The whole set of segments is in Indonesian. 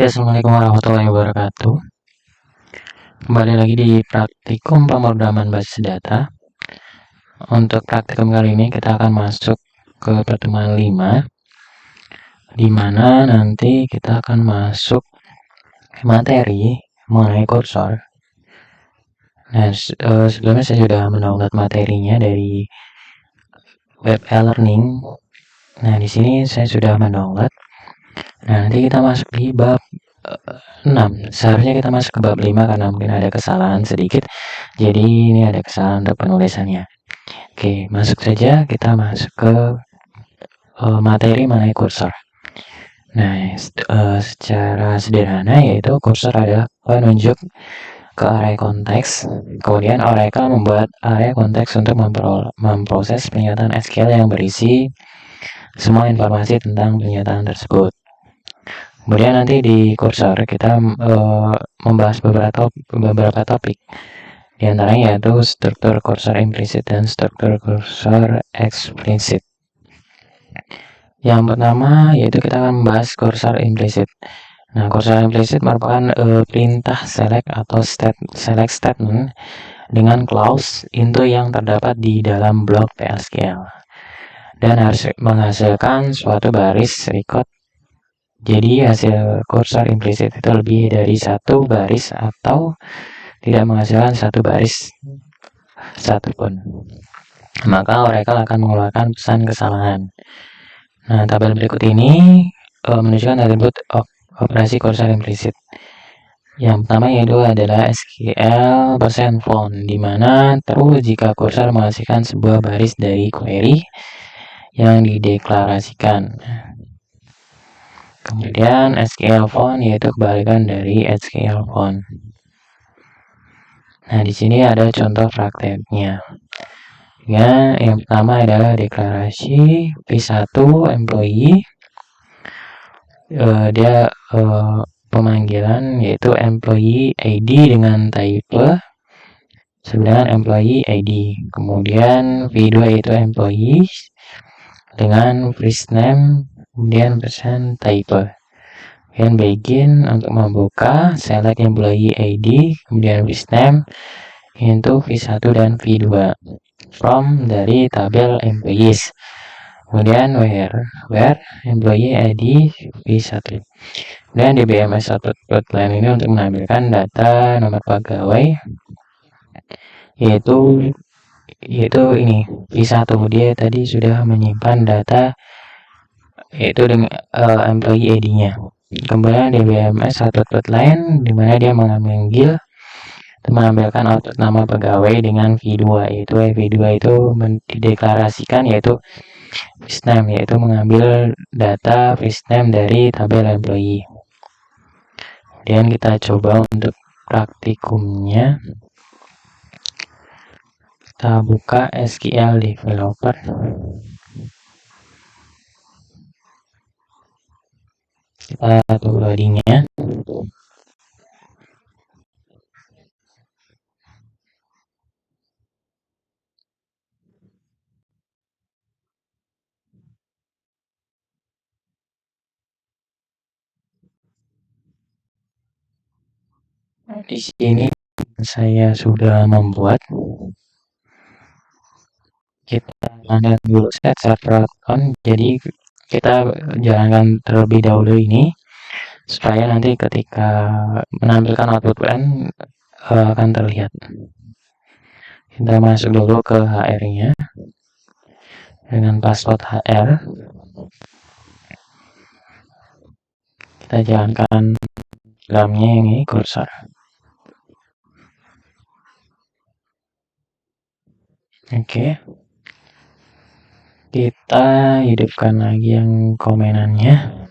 Oke, assalamualaikum warahmatullahi wabarakatuh. Kembali lagi di praktikum pemrograman basis data. Untuk praktikum kali ini kita akan masuk ke pertemuan 5, di mana nanti kita akan masuk materi mengenai kursor. Nah, sebelumnya saya sudah mendownload materinya dari web e-learning. Nah, di sini saya sudah mendownload. Nah, nanti kita masuk di bab 6. Seharusnya kita masuk ke bab 5 karena mungkin ada kesalahan sedikit. Jadi ini ada kesalahan untuk penulisannya. Oke, masuk saja. Kita masuk ke materi mengenai kursor. Nah, secara sederhana yaitu kursor adalah penunjuk ke area konteks. Kemudian Oracle membuat area konteks untuk memproses pernyataan SQL yang berisi semua informasi tentang pernyataan tersebut. Kemudian nanti di kursor kita membahas beberapa topik. Di antaranya yaitu struktur kursor implisit dan struktur kursor eksplisit. Yang pertama yaitu kita akan membahas kursor implisit. Nah, kursor implisit merupakan perintah select atau select statement dengan clause into yang terdapat di dalam blok PSQL dan harus menghasilkan suatu baris record. Jadi hasil kursor implisit itu lebih dari satu baris atau tidak menghasilkan satu baris satupun, maka Oracle akan mengeluarkan pesan kesalahan. Nah, tabel berikut ini menunjukkan atribut operasi kursor implisit. Yang pertama yaitu adalah SQL %font, di mana true jika kursor menghasilkan sebuah baris dari query yang dideklarasikan. Kemudian SQL font yaitu kebalikan dari SQL font. Nah, di sini ada contoh prakteknya. Ya, yang pertama adalah deklarasi P1 employee. Dia pemanggilan yaitu employee ID dengan type, sedangkan employee ID. Kemudian V2 yaitu employee dengan first name, kemudian persen type. Kemudian begin untuk membuka, select employee ID, kemudian first name into V1 dan V2 from dari tabel employees. Kemudian where employee ID V1. Dan di BMS output line ini untuk menampilkan data nomor pegawai yaitu ini V1. Dia tadi sudah menyimpan data yaitu dengan employee ID-nya. Kemudian di BMS output line di mana dia mengambilkan output nama pegawai dengan V2, yaitu V2 itu dideklarasikan yaitu first name, yaitu mengambil data first name dari tabel employee. Kemudian kita coba untuk praktikumnya. Kita buka SQL Developer. Kita tunggu loadingnya. Di sini saya sudah membuat. Kita jalankan dulu set server account. Jadi kita jalankan terlebih dahulu ini supaya nanti ketika menampilkan output UN akan terlihat. Kita masuk dulu ke HR-nya dengan password HR. Kita jalankan dalamnya ini kursor. Oke. Kita hidupkan lagi yang komenannya.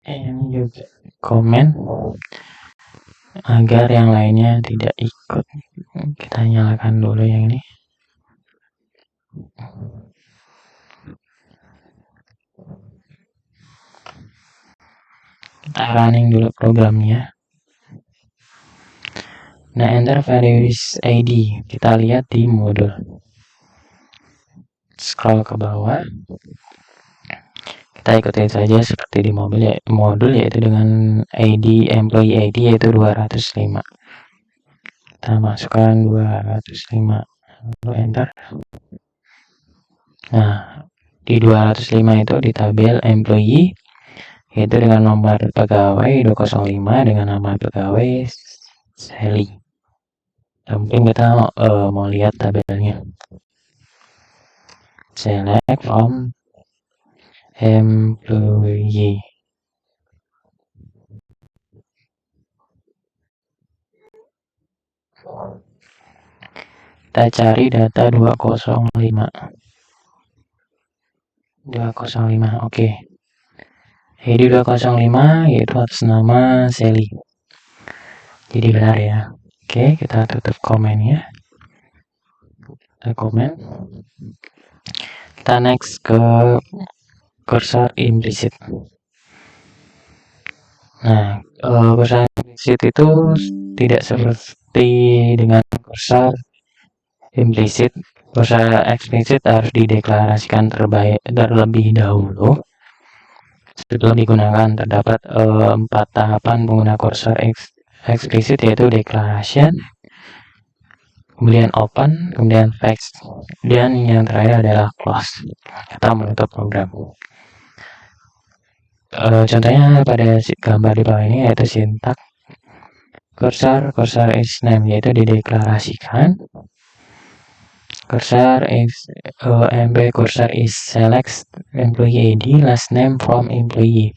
Ini juga komen agar yang lainnya tidak ikut. Kita nyalakan dulu yang ini. Kita running dulu programnya. Nah, enter values ID. Kita lihat di modul. Scroll ke bawah. Kita ikutin saja seperti di modul yaitu dengan employee ID yaitu 205. Kita masukkan 205, lalu enter. Nah, di 205 itu di tabel employee yaitu dengan nomor pegawai 205 dengan nama pegawai Sally. Mungkin kita mau lihat tabelnya. Select from employee. Kita cari data 205. 205, oke. ID 205 yaitu atas nama Sally. Jadi benar ya. Oke, kita tutup komennya. Kita komen. Kita next ke cursor implicit. Nah, cursor implicit itu tidak seperti dengan cursor implicit. Cursor eksplisit harus dideklarasikan terlebih dahulu sebelum digunakan. Terdapat 4 tahapan pengguna cursor eksplisit yaitu declaration, kemudian open, kemudian fetch, dan yang terakhir adalah close atau menutup program. Contohnya pada gambar di bawah ini yaitu sintak cursor is name yaitu dideklarasikan. Cursor is select employee ID last name from employee.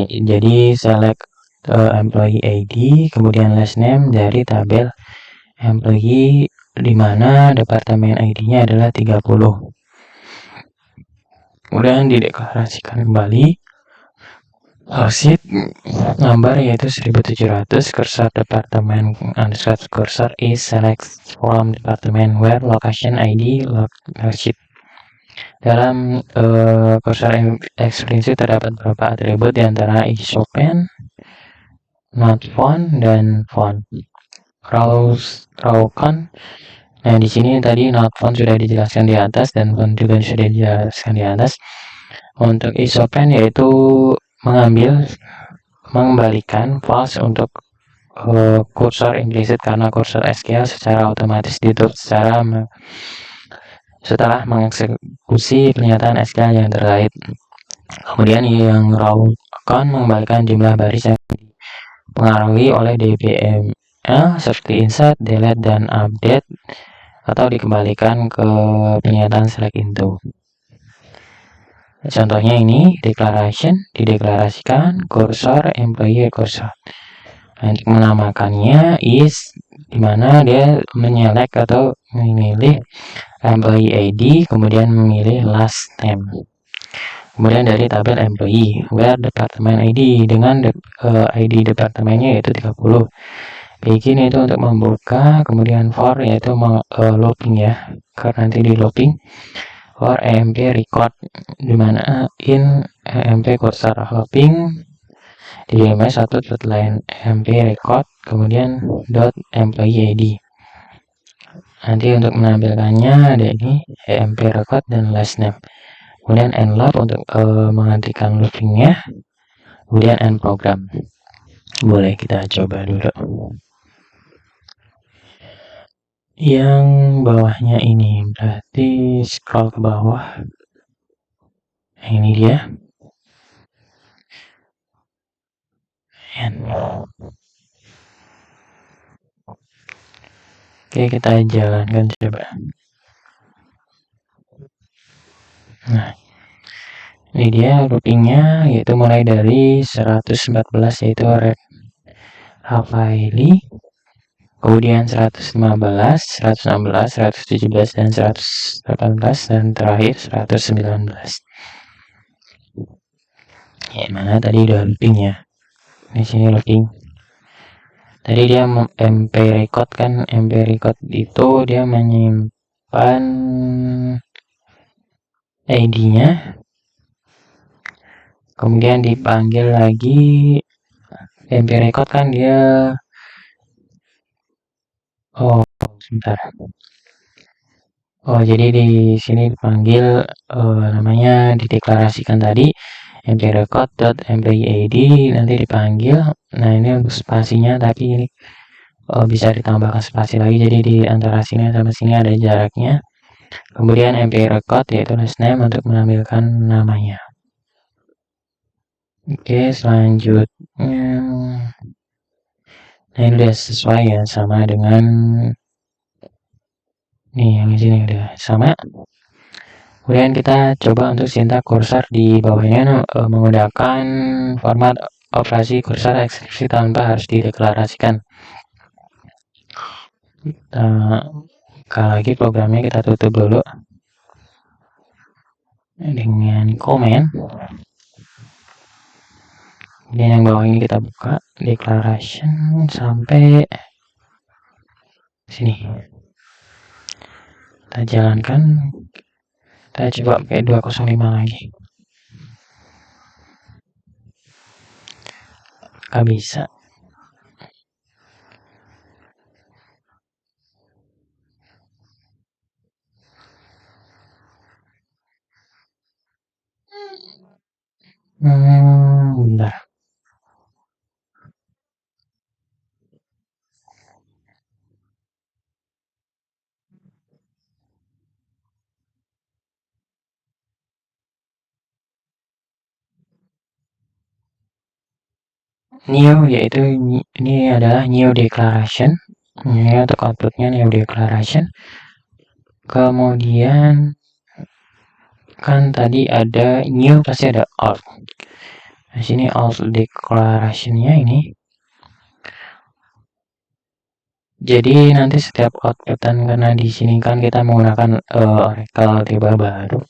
Jadi select employee ID kemudian last name dari tabel employee di mana departemen ID-nya adalah 30. Kemudian dideklarasikan kembali sheet number yaitu 1700 cursor departemen cursor is select from department where location ID sheet. Dalam cursor explicit terdapat beberapa atribut diantara is open, not found, dan found. Raw count. Nah, di sini tadi not found sudah dijelaskan di atas dan found juga sudah dijelaskan di atas. Untuk is open yaitu mengembalikan false untuk cursor implicit karena cursor SQL secara otomatis ditutup setelah mengeksekusi pernyataan SQL yang terkait. Kemudian yang raw count mengembalikan jumlah baris yang dipengaruhi oleh DBML seperti insert, delete, dan update atau dikembalikan ke pernyataan select into. Contohnya ini declaration dideklarasikan cursor employee cursor. Untuk menamakannya is dimana dia menyelect atau memilih employee ID kemudian memilih last name. Kemudian dari tabel employee where department ID dengan ID departemennya yaitu 30. Begin itu untuk membuka, kemudian for yaitu looping ya, karena nanti di looping. For EMP record dimana in EMP cursor looping di DMS 1.line EMP record kemudian dot employee ID. Nanti untuk menampilkannya ada ini EMP record dan last name. Kemudian end loop untuk menghentikan loopingnya. Kemudian end program. Boleh kita coba dulu. Yang bawahnya ini berarti scroll ke bawah. Ini dia. Oke, kita jalankan coba. Nah, ini dia loopingnya yaitu mulai dari 114 yaitu Rafaeli, kemudian 115, 116, 117, dan 118, dan terakhir 119. Ya, mana tadi udah looping ya. Di sini looping. Tadi dia MP record kan, MP record itu dia menyimpan ID-nya. Kemudian dipanggil lagi MP record kan dia sebentar. Oh, jadi di sini dipanggil namanya dideklarasikan tadi employee.employee.id nanti dipanggil. Nah, ini untuk spasinya tapi ini bisa ditambahkan spasi lagi, jadi di antara sini sama sini ada jaraknya. Kemudian employee record yaitu last name untuk menampilkan namanya. Oke, selanjutnya nah ini udah sesuai ya sama dengan nih yang di sini udah sama. Kemudian kita coba untuk sintak kursor di bawahnya menggunakan format operasi kursor eksekusi tanpa harus dideklarasikan. Kita buka lagi programnya, kita tutup dulu dengan komen. Kemudian yang bawah ini kita buka declaration sampai sini. Kita jalankan. Kita coba pakai 205 lagi. Gak bisa. Bentar. New yaitu ini adalah new declaration. Ini untuk outputnya new declaration. Kemudian kan tadi ada new pasti ada alt. Di sini alt declarationnya ini. Jadi nanti setiap outputan karena di sini kan kita menggunakan Oracle tiba baru.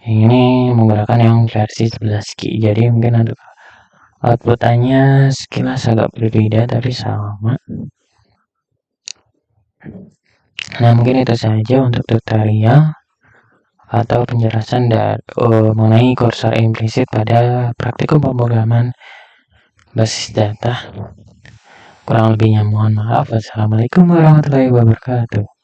Ini menggunakan yang versi 11Q. Jadi mungkin untuk outputannya sekilas agak berbeda tapi sama. Nah, mungkin itu saja untuk tutorial atau penjelasan dari mengenai kursor implisit pada praktikum pemrograman basis data. Kurang lebihnya mohon maaf. Wassalamualaikum warahmatullahi wabarakatuh.